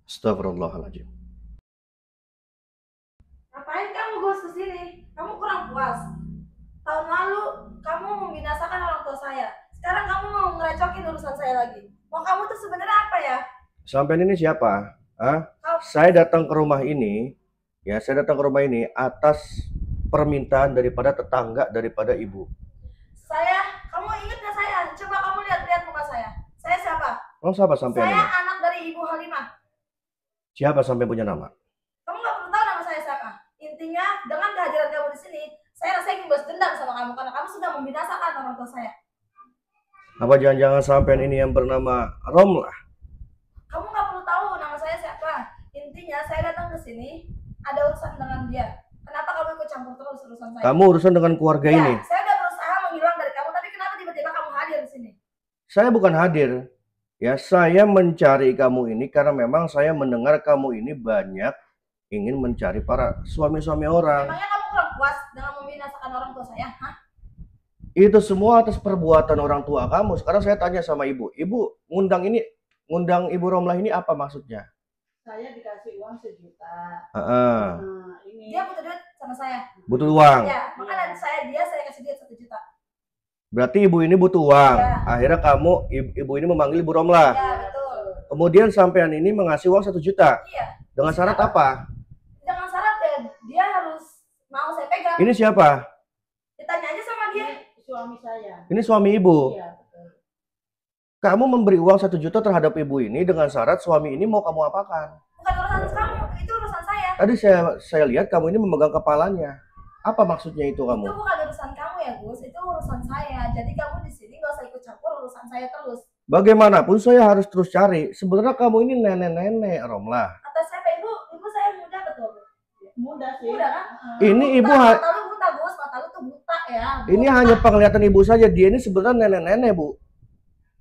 Astagfirullahaladzim. Ngapain kamu gue kesini? Kamu kurang puas. Tahun lalu kamu membinasakan orang tua saya. Sekarang kamu mau ngerecokin urusan saya lagi. Mau kamu tuh sebenarnya apa ya? Sampai ini siapa? Hah? Kau, Saya datang ke rumah ini, ya, saya datang ke rumah ini atas permintaan daripada tetangga daripada ibu. kamu inget gak saya? Coba kamu lihat-lihat muka saya. Saya siapa? Oh, siapa sampai Saya ini? anak dari Ibu Halimah. Siapa sampai punya nama? Kamu gak perlu tahu nama saya siapa. Intinya dengan kehadiran kamu di sini, saya rasa ingin balas dendam sama kamu karena kamu sudah membinasakan orang tua saya. Apa jangan-jangan sampean ini yang bernama Romlah? Kamu nggak perlu tahu nama saya siapa. Intinya saya datang ke sini ada urusan dengan dia. Kenapa kamu ikut campur terus urusan saya? Kamu urusan dengan keluarga Ya, ini. saya udah berusaha menghilang dari kamu, tapi kenapa tiba-tiba kamu hadir di sini? Saya bukan hadir. Ya, saya mencari kamu ini karena memang saya mendengar kamu ini banyak ingin mencari para suami-suami orang. Emangnya kamu kurang puas dengan membinasakan orang tua saya? Hah? Itu semua atas perbuatan orang tua kamu. Sekarang saya tanya sama ibu. Ibu ngundang Ibu Romlah ini apa maksudnya? Saya dikasih uang 1 juta. Heeh. Ini Dia butuh duit sama saya. Butuh uang. Ya, makanya saya kasih dia 1 juta. Berarti ibu ini butuh uang. Ya. Akhirnya ibu ini memanggil Ibu Romlah. Ya, betul. Kemudian sampean ini mengasih uang 1 juta. Iya. Dengan syarat apa? Dengan syarat ya dia harus mau saya pegang. Ini siapa? Ditanya aja sama dia. suami saya. Ini suami ibu. Iya, betul. Kamu memberi uang 1 juta terhadap ibu ini dengan syarat suami ini mau kamu apakan? Bukan urusan kamu, itu urusan saya. Tadi saya lihat kamu ini memegang kepalanya. Apa maksudnya itu kamu? Itu bukan urusan kamu ya, Gus. Itu urusan saya. Jadi kamu di sini nggak usah ikut campur urusan saya terus. Bagaimanapun saya harus terus cari. Sebenarnya kamu ini nenek-nenek, Romlah. Kata siapa ibu? Ibu saya muda betul. Muda sih. Muda kan? Ini ibu mata lu buta, Gus. Mata lu tuh buta ya. Buta. Ini hanya penglihatan ibu saja. Dia ini sebenarnya nenek-nenek, Bu.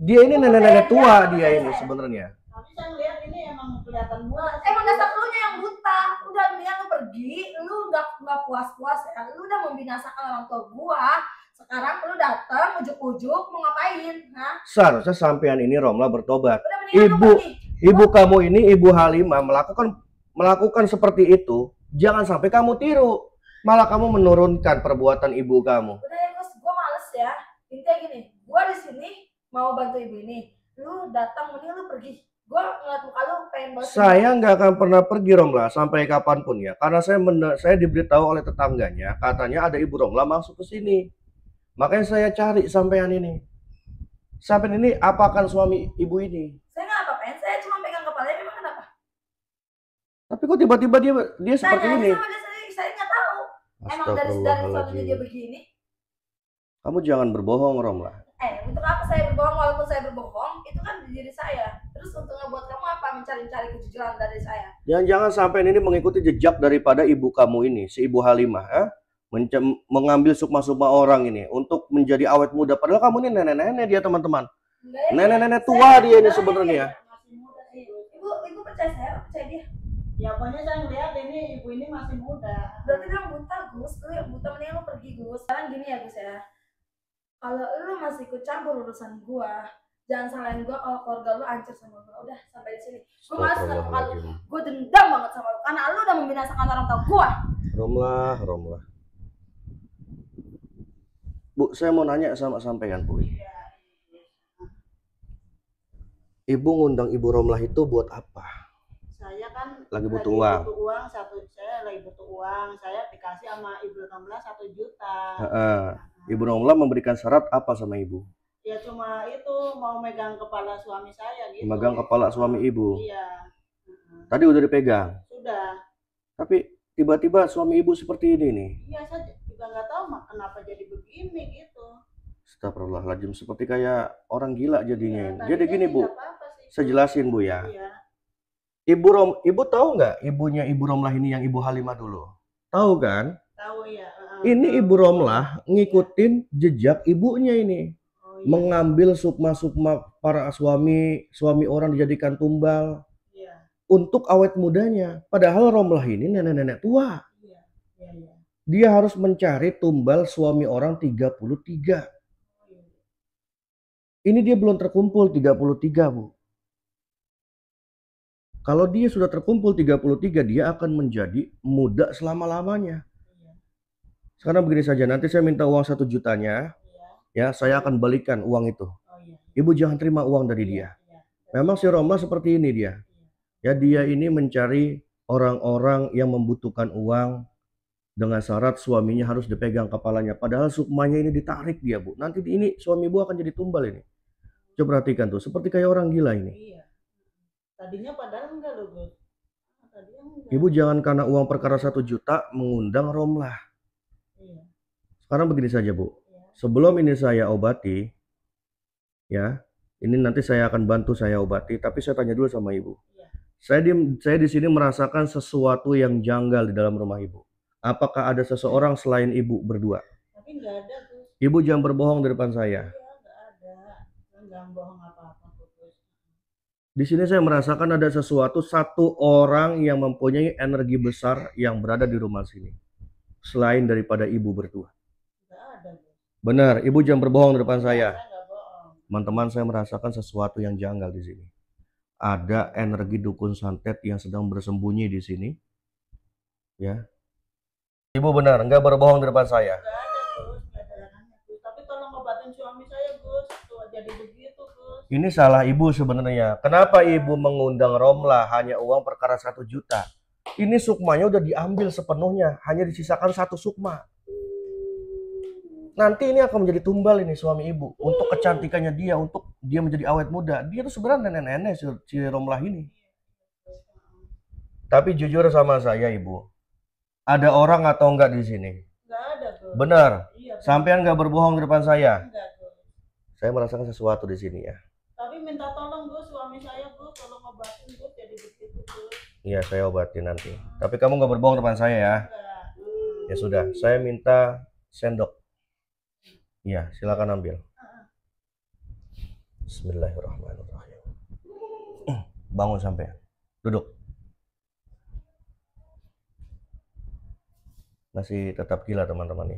Dia ini nenek-nenek tua dia ini sebenarnya. Tapi saya lihat ini emang kelihatan muda. Emang dasar lu yang buta. Udah mendingan lu pergi. Lu nggak puas-puas ya. Lu udah membinasakan orang tua gua. Sekarang lu datang ujuk-ujuk mau ngapain? Hah? Seharusnya sampean ini Romlah bertobat. Ibu kamu ini Ibu Halimah melakukan seperti itu. Jangan sampai kamu tiru. Malah kamu menurunkan perbuatan ibu kamu. Udah ya Gus, gue males ya. Intinya gini, gue di sini mau bantu ibu ini. Lu datang, mending lu pergi. Gue ngeliat muka lu pengen banget. Saya nggak akan pernah pergi Romlah sampai kapanpun ya. Karena saya diberitahu oleh tetangganya, katanya ada Ibu Romlah masuk ke sini. Makanya saya cari sampean ini. Sampean ini apakan suami ibu ini? Saya nggak apa-apain, saya cuma pegang kepalanya. Memang kenapa? Tapi kok tiba-tiba dia seperti ini? Sama dia sendiri, saya nggak tahu. Emang dari suaminya dia begini? Kamu jangan berbohong, Romlah. Untuk apa saya berbohong? Walaupun saya berbohong, itu kan di diri saya. Terus untungnya buat kamu apa? Mencari-cari kejujuran dari saya. Jangan sampai ini mengikuti jejak daripada ibu kamu ini, si Ibu Halimah, mengambil sukma-sukma orang ini untuk menjadi awet muda. Padahal kamu ini nenek-nenek dia, teman-teman. Nenek-nenek tua dia ini sebenarnya. Ibu percaya saya, percaya dia. Ya pokoknya saya ngeliat ini ibu ini masih muda. Berarti dia buta, Gus. Lu yang buta, mending lu pergi, Gus. Sekarang gini ya, Gus ya. Kalau lu masih ikut campur urusan gua, jangan salahin gua kalau keluarga lu hancur sama gua. Udah, sampai di sini. Gua malas sama lu. Gua dendam banget sama lu karena lu udah membinasakan orang tua gua. Romlah. Bu, saya mau nanya sama sampean, Bu. Ibu ngundang Ibu Romlah itu buat apa? Saya kan lagi butuh uang. Saya lagi butuh uang. Saya dikasih sama Ibu Romlah 1 juta. Ibu Romlah memberikan syarat apa sama ibu? Ya cuma itu mau megang kepala suami saya gitu. Megang kepala suami ibu? Iya. Tadi udah dipegang? Sudah. Tapi tiba-tiba suami ibu seperti ini nih? Iya, saya juga nggak tahu kenapa jadi begini gitu. Astagfirullahaladzim, seperti kayak orang gila jadinya. Ya, jadi gini Bu, saya jelasin Bu ya. Iya. Ibu tahu nggak ibunya Ibu Romlah ini yang Ibu Halimah dulu? Tahu kan? Tahu ya. Ini Ibu Romlah ngikutin jejak ibunya ini. Oh, iya. Mengambil sukma-sukma para suami orang dijadikan tumbal. Iya. Untuk awet mudanya. Padahal Romlah ini nenek-nenek tua. Iya. Dia harus mencari tumbal suami orang 33. Ini dia belum terkumpul 33, Bu. Kalau dia sudah terkumpul 33, dia akan menjadi muda selama-lamanya. Sekarang begini saja, nanti saya minta uang 1 jutanya, ya saya akan balikan uang itu. Ibu jangan terima uang dari dia. Memang si Romlah seperti ini dia. Ya, dia ini mencari orang-orang yang membutuhkan uang dengan syarat suaminya harus dipegang kepalanya. Padahal sukmanya ini ditarik dia, Bu. Nanti ini suami ibu akan jadi tumbal ini. Coba perhatikan tuh, seperti kayak orang gila ini. Iya. Tadinya padahal enggak loh, Gus. Tadinya enggak. Ibu jangan karena uang perkara 1 juta mengundang Romlah. Iya. Sekarang begini saja, Bu. Sebelum ini saya obati, ya, ini nanti saya akan bantu saya obati, tapi saya tanya dulu sama ibu. Saya di sini merasakan sesuatu yang janggal di dalam rumah ibu. Apakah ada seseorang selain ibu berdua? Tapi enggak ada, Gus. Ibu jangan berbohong di depan saya. Iya, enggak ada. Enggak bohong apa-apa, Gus. Di sini saya merasakan ada satu orang yang mempunyai energi besar yang berada di rumah sini. Selain daripada ibu berdua. Enggak ada, Gus. Benar, ibu jangan berbohong di depan saya. Saya enggak bohong. Teman-teman, saya merasakan sesuatu yang janggal di sini. Ada energi dukun santet yang sedang bersembunyi di sini. Ya. Ibu benar, enggak berbohong di depan saya. Enggak ada, Gus. Enggak ada larangannya, Gus. Tapi tolong obatin suami saya, Gus. Tuh jadi begitu, Gus. Ini salah ibu sebenarnya. Kenapa ibu mengundang Romlah hanya uang perkara 1 juta? Ini sukmanya udah diambil sepenuhnya, hanya disisakan 1 sukma. Nanti ini akan menjadi tumbal ini suami ibu. Untuk kecantikannya dia, untuk dia menjadi awet muda. Dia tuh sebenarnya nenek-nenek si Romlah ini. Tapi jujur sama saya ibu, ada orang atau enggak di sini? Enggak ada, Gus. Benar. Iya, Gus. Sampean enggak berbohong di depan saya. Enggak, Gus. Saya merasakan sesuatu di sini ya. Tapi minta tolong, Gus, suami saya, Gus, tolong obatin, Gus, jadi begitu, Gus. Iya, saya obatin nanti. Tapi kamu nggak berbohong depan saya ya. Enggak. Ya sudah, saya minta sendok. Iya, silakan ambil. Bismillahirrahmanirrahim. Bangun sampai. Duduk. Masih tetap gila teman-teman ya.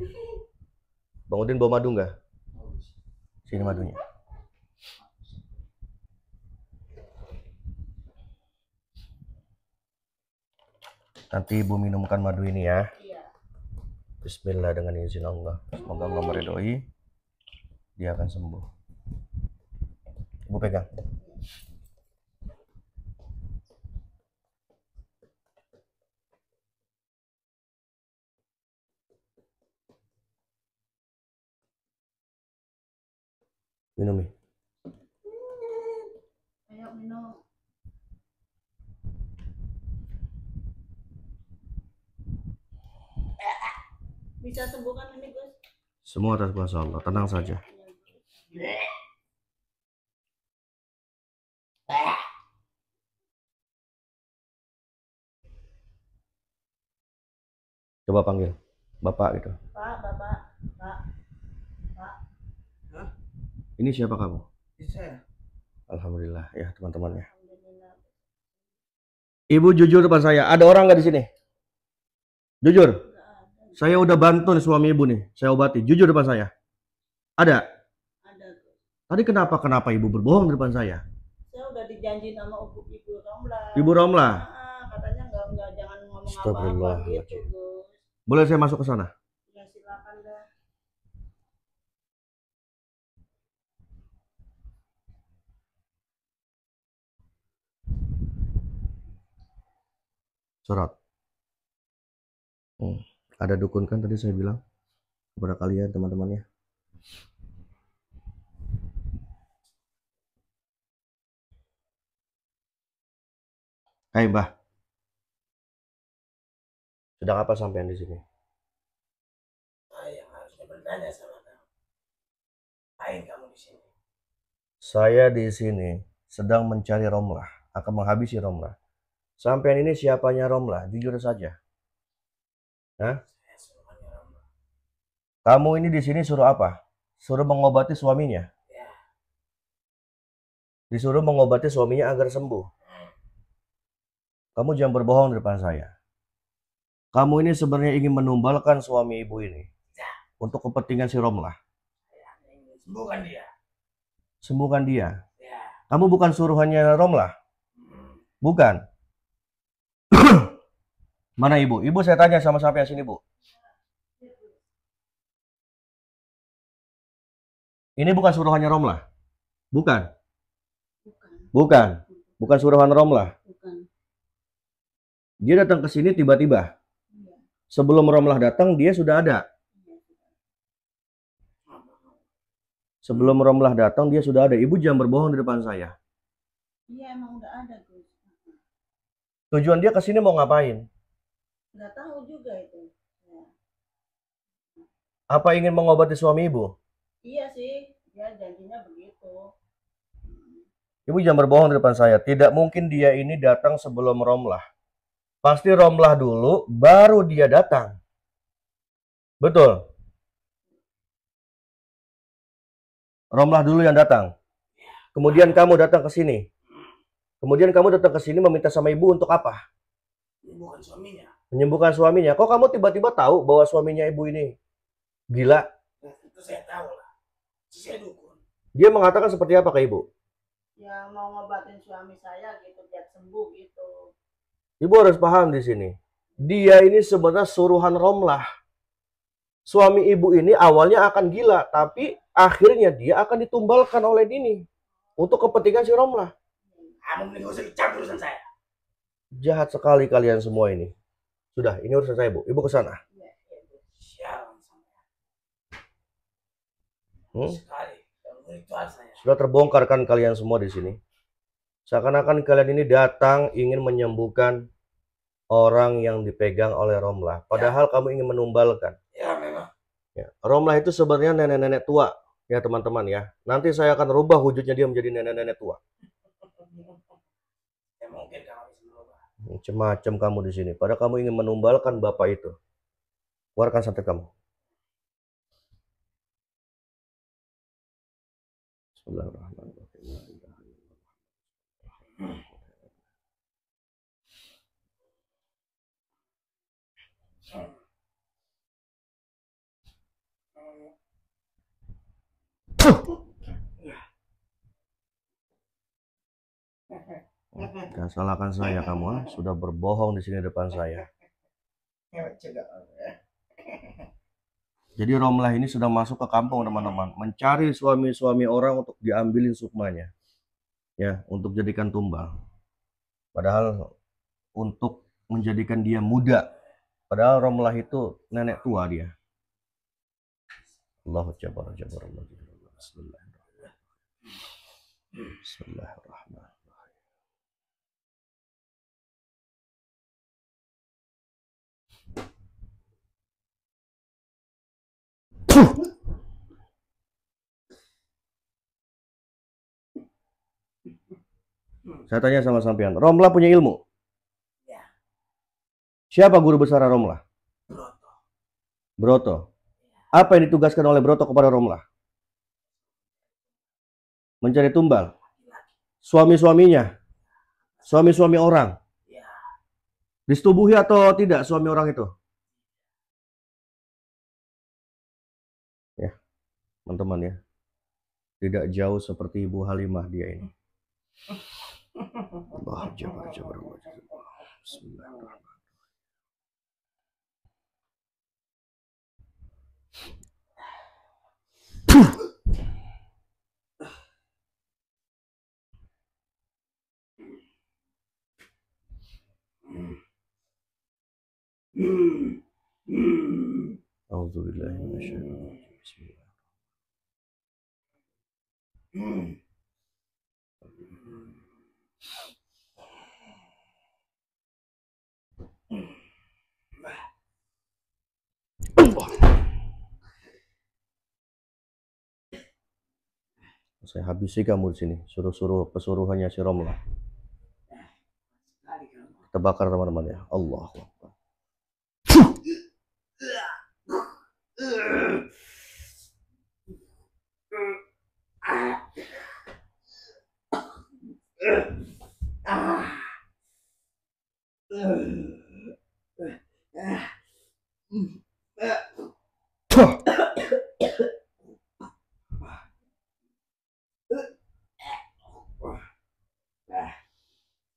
Bang Udin bawa madu nggak? Sini madunya. Nanti ibu minumkan madu ini ya. Bismillah dengan izin Allah. Semoga Allah meridhoi. Dia akan sembuh. Ibu pegang. Minum nih. Ayo minum. Bisa sembuhkan ini, Gus? Semua atas kuasa Allah. Tenang saja. Coba panggil Bapak gitu. Pak, Bapak, Pak. Hah? Ini siapa kamu? Ini saya. Alhamdulillah ya teman-teman ya. Alhamdulillah. Ibu jujur depan saya. Ada orang nggak di sini? Jujur. Saya udah bantu nih suami ibu nih. Saya obati. Jujur depan saya. Ada. Ada, Gus. Tadi kenapa ibu berbohong di depan saya? Saya udah dijanjiin sama Ibu Romlah. Ibu Romlah. Katanya enggak jangan ngomong apa-apa Astagfirullahaladzim. gitu, Gus. Boleh saya masuk ke sana? Ya silakan dah. Surat. Ada dukun kan tadi saya bilang kepada kalian teman-temannya. Hai Mbah. Sedang apa sampean di sini? Saya harusnya bertanya sama kamu. Ngapain kamu di sini? Saya di sini sedang mencari Romlah, akan menghabisi Romlah. Sampean ini siapanya Romlah? Jujur saja. Hah? Saya suruhannya Rama. Kamu ini di sini suruh apa? Suruh mengobati suaminya. Ya. Disuruh mengobati suaminya agar sembuh. Kamu jangan berbohong di depan saya. Kamu ini sebenarnya ingin menumbalkan suami ibu ini. Ya. Untuk kepentingan si Romlah. Saya ingin sembuhkan dia. Sembuhkan dia. Ya. Kamu bukan suruhannya Romlah? Hmm. Bukan. Mana ibu? Ibu saya tanya sama siapa yang sini, Bu? Ini bukan suruhannya Romlah. Bukan. Bukan. Bukan. Bukan suruhan Romlah. Bukan. Dia datang ke sini tiba-tiba. Iya. Sebelum Romlah datang, dia sudah ada. Sebelum Romlah datang, dia sudah ada. Ibu jangan berbohong di depan saya. Iya, emang udah ada, Gus. Tujuan dia ke sini mau ngapain? Nggak tahu juga itu. Ya. Apa ingin mengobati suami ibu? Iya sih, dia janjinya begitu. Ibu jangan berbohong di depan saya. Tidak mungkin dia ini datang sebelum Romlah. Pasti Romlah dulu, baru dia datang. Betul. Romlah dulu yang datang. Kemudian kamu datang ke sini. Kemudian kamu datang ke sini meminta sama ibu untuk apa? Bukan suaminya. Menyembuhkan suaminya. Kok kamu tiba-tiba tahu bahwa suaminya ibu ini gila? Itu saya tahu lah. Saya dukun. Dia mengatakan seperti apa ke ibu? Ya mau ngobatin suami saya gitu biar sembuh gitu. Ibu harus paham di sini. Dia ini sebenarnya suruhan Romlah. Suami ibu ini awalnya akan gila, tapi akhirnya dia akan ditumbalkan oleh Dini untuk kepentingan si Romlah. Kamu mending gak usah campur urusan saya. Jahat sekali kalian semua ini. Sudah, ini urusan saya, Bu. Ibu ke sana. Sialan sama. Hmm? Sekali. Yang ritual saya. Sudah terbongkar kan kalian semua di sini. Seakan-akan kalian ini datang ingin menyembuhkan orang yang dipegang oleh Romlah. Padahal kamu ingin menumbalkan. Ya memang. Ya. Romlah itu sebenarnya nenek-nenek tua. Ya teman-teman ya. Nanti saya akan rubah wujudnya dia menjadi nenek-nenek tua. Ya mungkin kamu bisa merubah. Macam-macam kamu di sini. Padahal kamu ingin menumbalkan bapak itu. Keluarkan santet kamu. Bismillahirrahmanirrahim. Jangan salahkan saya kamu, sudah berbohong di sini depan saya. Jadi Romlah ini sudah masuk ke kampung teman-teman, mencari suami-suami orang untuk diambilin sukmanya, ya, untuk jadikan tumbal. Padahal untuk menjadikan dia muda, padahal Romlah itu nenek tua dia. Allahu Akbar, Bismillahirrahmanirrahim. Bismillahirrahmanirrahim. Saya tanya sama sampean, Romlah punya ilmu? Ya. Siapa guru besar Romlah? Broto. Broto. Apa yang ditugaskan oleh Broto kepada Romlah? Mencari tumbal. Suami-suaminya. Suami-suami orang. Ya. Disetubuhi atau tidak suami orang itu? Ya, teman-teman ya. Tidak jauh seperti Ibu Halimah dia ini. Allah jabar. Bismillahirrahmanirrahim. Auzubillahi minasyaitonir rajim. Bismillah. Saya habisi kamu di sini. Suruh-suruh pesuruhannya si Romlah. Kita bakar teman-teman ya. Allahu Akbar.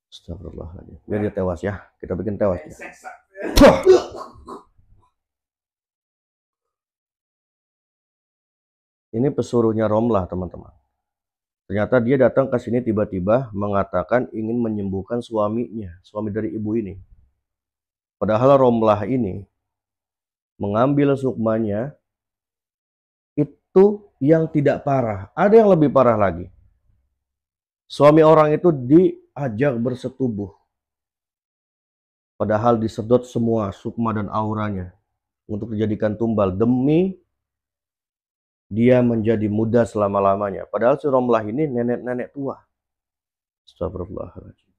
Astagfirullahaladzim. Biar dia tewas ya. Kita bikin tewas ya. Ini pesuruhnya Romlah, teman-teman. Ternyata dia datang ke sini tiba-tiba mengatakan ingin menyembuhkan suaminya, suami dari ibu ini. Padahal Romlah ini mengambil sukmanya itu yang tidak parah. Ada yang lebih parah lagi. Suami orang itu diajak bersetubuh. Padahal disedot semua sukma dan auranya untuk dijadikan tumbal demi dia menjadi muda selama-lamanya. Padahal si Romlah ini nenek-nenek tua. Astagfirullahaladzim.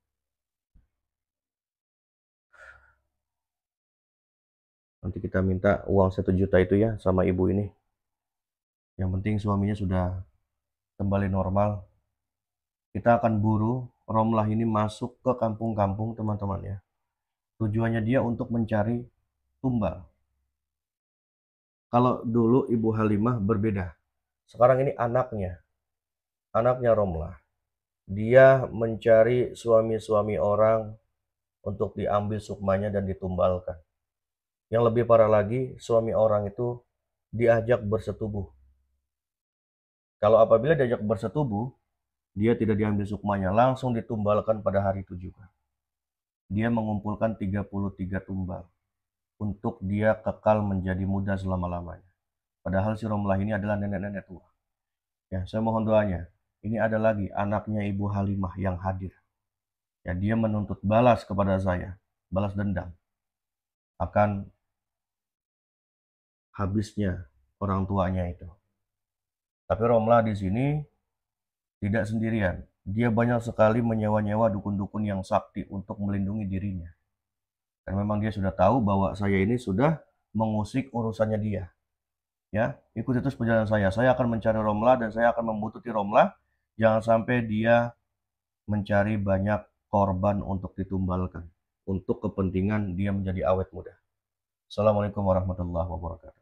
Nanti kita minta uang 1 juta itu ya sama ibu ini. Yang penting suaminya sudah kembali normal. Kita akan buru Romlah ini masuk ke kampung-kampung, teman-teman ya. Tujuannya dia untuk mencari tumbal. Kalau dulu Ibu Halimah berbeda. Sekarang ini anaknya Romlah. Dia mencari suami-suami orang untuk diambil sukmanya dan ditumbalkan. Yang lebih parah lagi, suami orang itu diajak bersetubuh. Kalau apabila diajak bersetubuh, dia tidak diambil sukmanya, langsung ditumbalkan pada hari itu juga. Dia mengumpulkan 33 tumbal untuk dia kekal menjadi muda selama-lamanya. Padahal si Romlah ini adalah nenek-nenek tua. Ya, saya mohon doanya. Ini ada lagi anaknya Ibu Halimah yang hadir. Ya, dia menuntut balas kepada saya, balas dendam akan habisnya orang tuanya itu. Tapi Romlah di sini tidak sendirian. Dia banyak sekali menyewa-nyewa dukun-dukun yang sakti untuk melindungi dirinya. Dan memang dia sudah tahu bahwa saya ini sudah mengusik urusannya dia. Ya, ikuti terus perjalanan saya. Saya akan mencari Romlah dan saya akan membuntuti Romlah. Jangan sampai dia mencari banyak korban untuk ditumbalkan. Untuk kepentingan dia menjadi awet muda. Assalamualaikum warahmatullahi wabarakatuh.